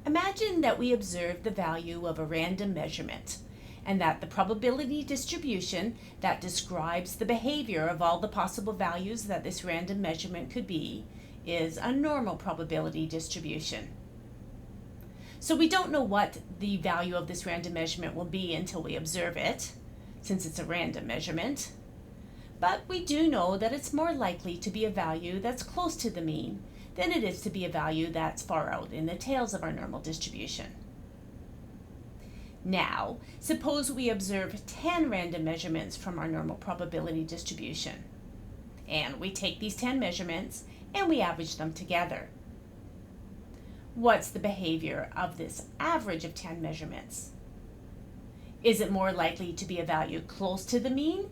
Imagine that we observe the value of a random measurement and that the probability distribution that describes the behavior of all the possible values that this random measurement could be is a normal probability distribution. So we don't know what the value of this random measurement will be until we observe it, since it's a random measurement. But we do know that it's more likely to be a value that's close to the mean than it is to be a value that's far out in the tails of our normal distribution. Now, suppose we observe 10 random measurements from our normal probability distribution. And we take these 10 measurements and we average them together. What's the behavior of this average of 10 measurements? Is it more likely to be a value close to the mean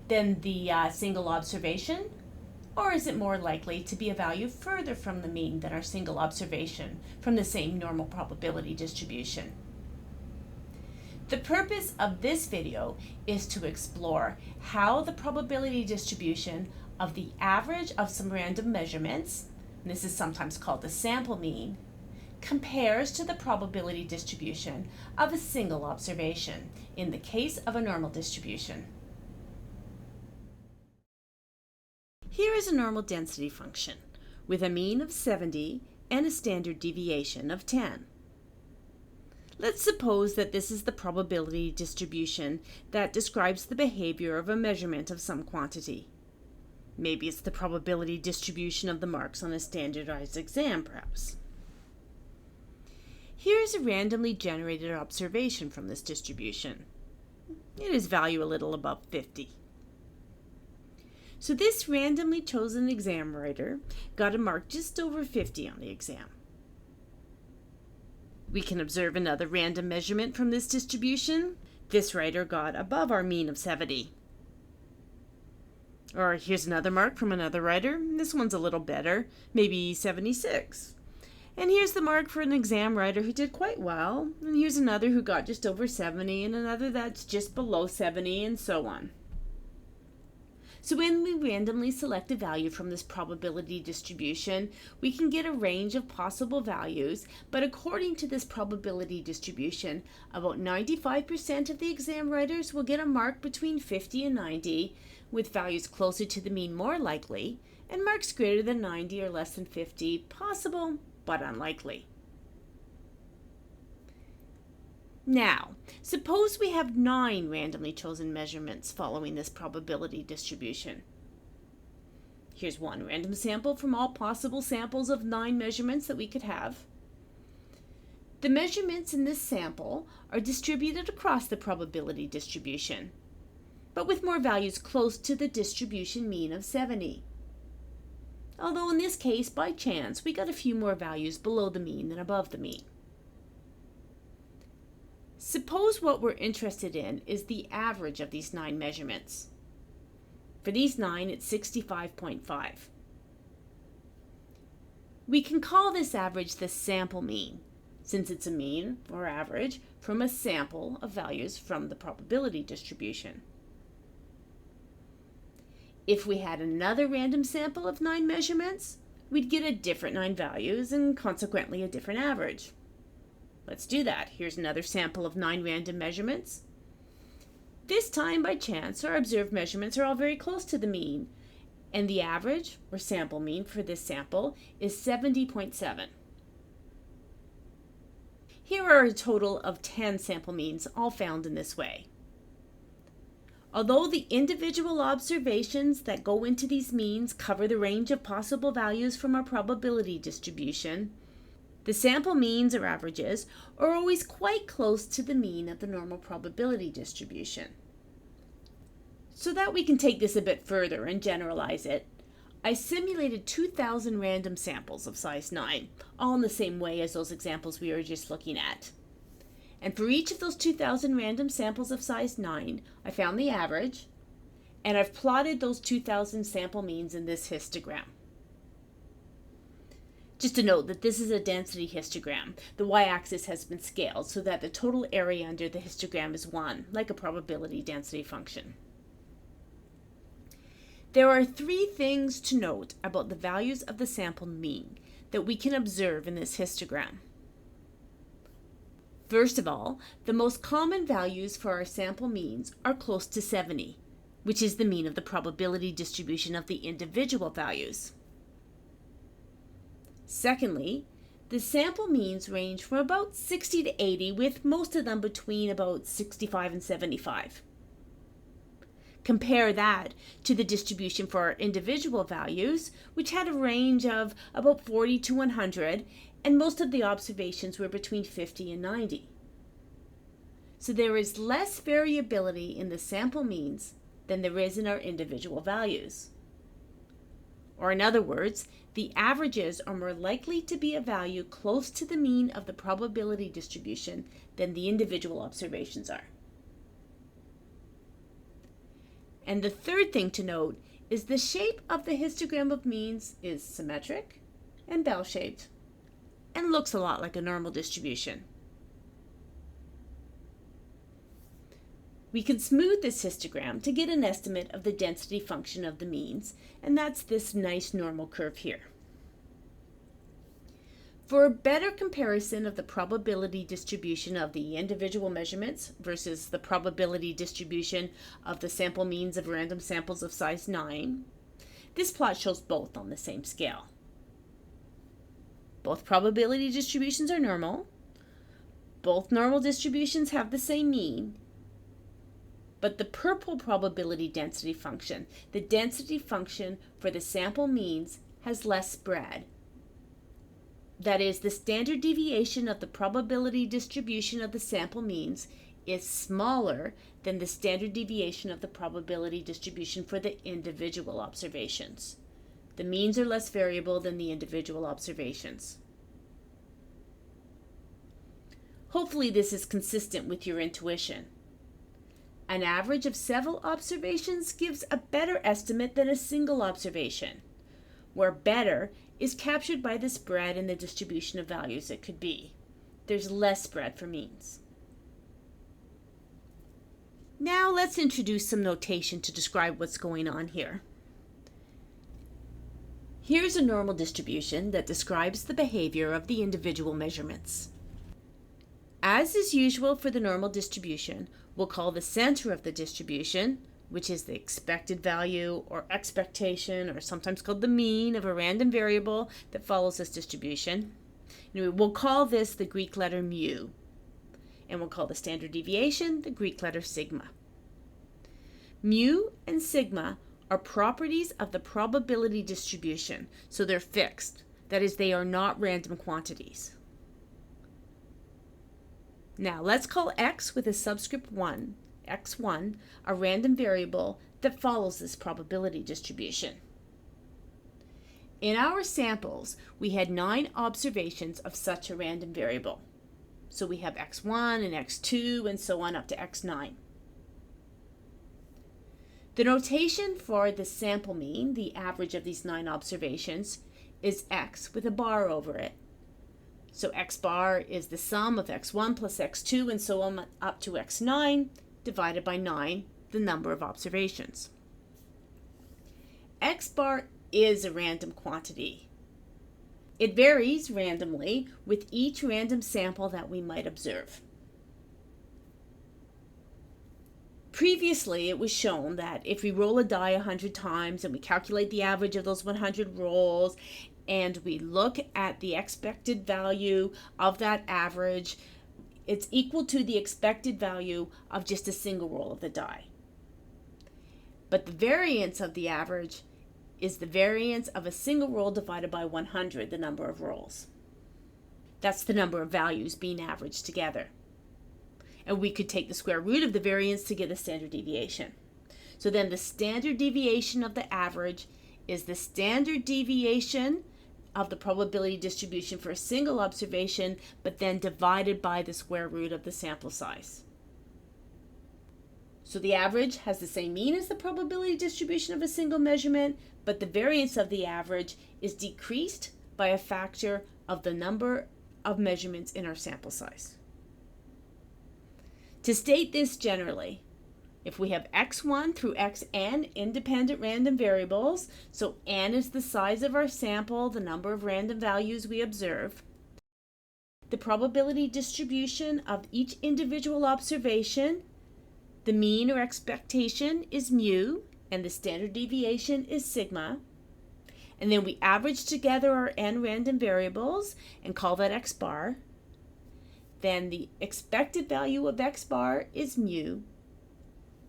than the single observation? Or is it more likely to be a value further from the mean than our single observation from the same normal probability distribution? The purpose of this video is to explore how the probability distribution of the average of some random measurements, and this is sometimes called the sample mean, compares to the probability distribution of a single observation in the case of a normal distribution. Here is a normal density function with a mean of 70 and a standard deviation of 10. Let's suppose that this is the probability distribution that describes the behavior of a measurement of some quantity. Maybe it's the probability distribution of the marks on a standardized exam, perhaps. Here is a randomly generated observation from this distribution. It is value a little above 50. So this randomly chosen exam writer got a mark just over 50 on the exam. We can observe another random measurement from this distribution. This writer got above our mean of 70. Or here's another mark from another writer. This one's a little better, maybe 76. And here's the mark for an exam writer who did quite well. And here's another who got just over 70 and another that's just below 70 and so on. So when we randomly select a value from this probability distribution, we can get a range of possible values, but according to this probability distribution, about 95% of the exam writers will get a mark between 50 and 90, with values closer to the mean more likely, and marks greater than 90 or less than 50 possible, but unlikely. Now, suppose we have 9 randomly chosen measurements following this probability distribution. Here's one random sample from all possible samples of 9 measurements that we could have. The measurements in this sample are distributed across the probability distribution, but with more values close to the distribution mean of 70. Although in this case, by chance, we got a few more values below the mean than above the mean. Suppose what we're interested in is the average of these 9 measurements. For these 9, it's 65.5. We can call this average the sample mean, since it's a mean, or average, from a sample of values from the probability distribution. If we had another random sample of 9 measurements, we'd get a different 9 values and consequently a different average. Let's do that. Here's another sample of 9 random measurements. This time, by chance, our observed measurements are all very close to the mean, and the average, or sample mean, for this sample is 70.7. Here are a total of 10 sample means, all found in this way. Although the individual observations that go into these means cover the range of possible values from our probability distribution, the sample means or averages are always quite close to the mean of the normal probability distribution. So that we can take this a bit further and generalize it, I simulated 2,000 random samples of size 9, all in the same way as those examples we were just looking at. And for each of those 2,000 random samples of size 9, I found the average, and I've plotted those 2,000 sample means in this histogram. Just to note that this is a density histogram. The y-axis has been scaled so that the total area under the histogram is 1, like a probability density function. There are 3 things to note about the values of the sample mean that we can observe in this histogram. First of all, the most common values for our sample means are close to 70, which is the mean of the probability distribution of the individual values. Secondly, the sample means range from about 60 to 80, with most of them between about 65 and 75. Compare that to the distribution for our individual values, which had a range of about 40 to 100, and most of the observations were between 50 and 90. So there is less variability in the sample means than there is in our individual values. Or in other words, the averages are more likely to be a value close to the mean of the probability distribution than the individual observations are. And the third thing to note is the shape of the histogram of means is symmetric and bell-shaped and looks a lot like a normal distribution. We can smooth this histogram to get an estimate of the density function of the means, and that's this nice normal curve here. For a better comparison of the probability distribution of the individual measurements versus the probability distribution of the sample means of random samples of size 9, this plot shows both on the same scale. Both probability distributions are normal. Both normal distributions have the same mean. But the purple probability density function, the density function for the sample means, has less spread. That is, the standard deviation of the probability distribution of the sample means is smaller than the standard deviation of the probability distribution for the individual observations. The means are less variable than the individual observations. Hopefully this is consistent with your intuition. An average of several observations gives a better estimate than a single observation, where better is captured by the spread in the distribution of values it could be. There's less spread for means. Now let's introduce some notation to describe what's going on here. Here's a normal distribution that describes the behavior of the individual measurements. As is usual for the normal distribution, we'll call the center of the distribution, which is the expected value or expectation, or sometimes called the mean of a random variable that follows this distribution. And we'll call this the Greek letter mu, and we'll call the standard deviation the Greek letter sigma. Mu and sigma are properties of the probability distribution, so they're fixed. That is, they are not random quantities. Now let's call x with a subscript 1, x1, a random variable that follows this probability distribution. In our samples, we had 9 observations of such a random variable. So we have x1 and x2 and so on up to x9. The notation for the sample mean, the average of these 9 observations, is x with a bar over it. So x bar is the sum of x1 plus x2 and so on up to x9 divided by 9, the number of observations. X bar is a random quantity. It varies randomly with each random sample that we might observe. Previously, it was shown that if we roll a die 100 times and we calculate the average of those 100 rolls and we look at the expected value of that average, it's equal to the expected value of just a single roll of the die. But the variance of the average is the variance of a single roll divided by 100, the number of rolls. That's the number of values being averaged together. And we could take the square root of the variance to get a standard deviation. So then the standard deviation of the average is the standard deviation of the probability distribution for a single observation, but then divided by the square root of the sample size. So the average has the same mean as the probability distribution of a single measurement, but the variance of the average is decreased by a factor of the number of measurements in our sample size. To state this generally, if we have x1 through xn independent random variables, so n is the size of our sample, the number of random values we observe, the probability distribution of each individual observation. The mean or expectation is mu, and the standard deviation is sigma. And then we average together our n random variables and call that x bar. Then the expected value of x bar is mu,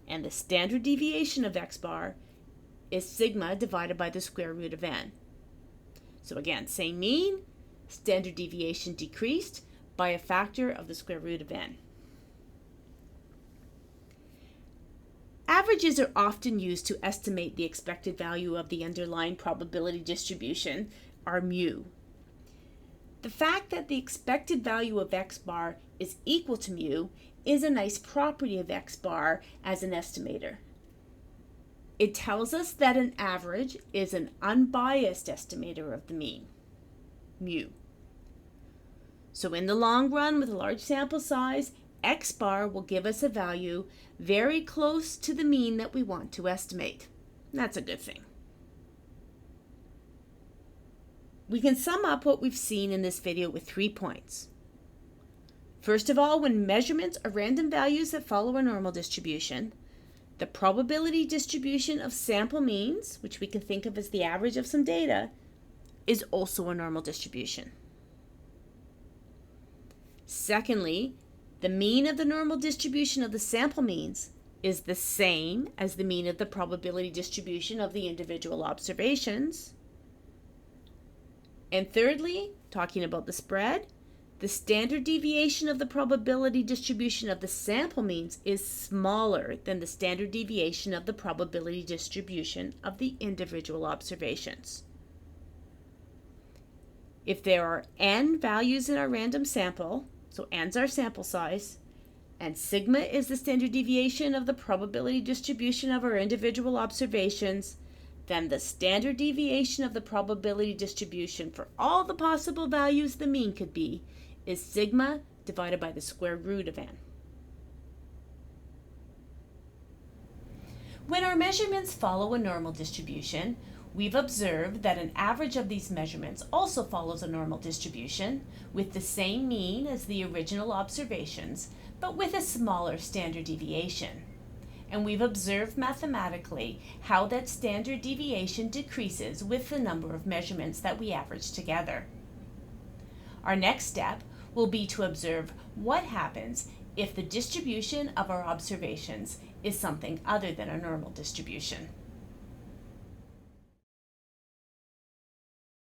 and the standard deviation of x bar is sigma divided by the square root of n. So again, same mean, standard deviation decreased by a factor of the square root of n. Averages are often used to estimate the expected value of the underlying probability distribution, our mu. The fact that the expected value of x bar is equal to mu is a nice property of x bar as an estimator. It tells us that an average is an unbiased estimator of the mean, mu. So in the long run, with a large sample size, x bar will give us a value very close to the mean that we want to estimate. That's a good thing. We can sum up what we've seen in this video with 3 points. First of all, when measurements are random values that follow a normal distribution, the probability distribution of sample means, which we can think of as the average of some data, is also a normal distribution. Secondly, the mean of the normal distribution of the sample means is the same as the mean of the probability distribution of the individual observations. And thirdly, talking about the spread, the standard deviation of the probability distribution of the sample means is smaller than the standard deviation of the probability distribution of the individual observations. If there are n values in our random sample, so n's our sample size, and sigma is the standard deviation of the probability distribution of our individual observations, then the standard deviation of the probability distribution for all the possible values the mean could be is sigma divided by the square root of n. When our measurements follow a normal distribution, we've observed that an average of these measurements also follows a normal distribution with the same mean as the original observations, but with a smaller standard deviation. And we've observed mathematically how that standard deviation decreases with the number of measurements that we average together. Our next step will be to observe what happens if the distribution of our observations is something other than a normal distribution.